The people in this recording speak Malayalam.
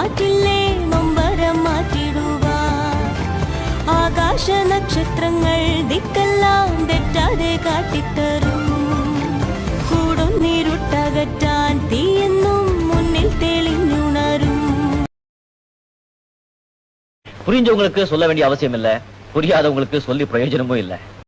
കാറ്റില്ലേ നൊമ്പരം മാറ്റിടുവാൻ ആകാശ നക്ഷത്രങ്ങൾ ദിക്കെല്ലാം തെറ്റാതെ കാട്ടിത്തരും കൂടുന്നിരുട്ടകറ്റാൻ തീയെന്നും മുന്നിൽ തെളിഞ്ഞുണരും. புரிஞ்சவங்களுக்கு சொல்ல வேண்டிய அவசியம் இல்ல, புரியாதவங்களுக்கு சொல்லி பிரயோஜனமும் இல்ல.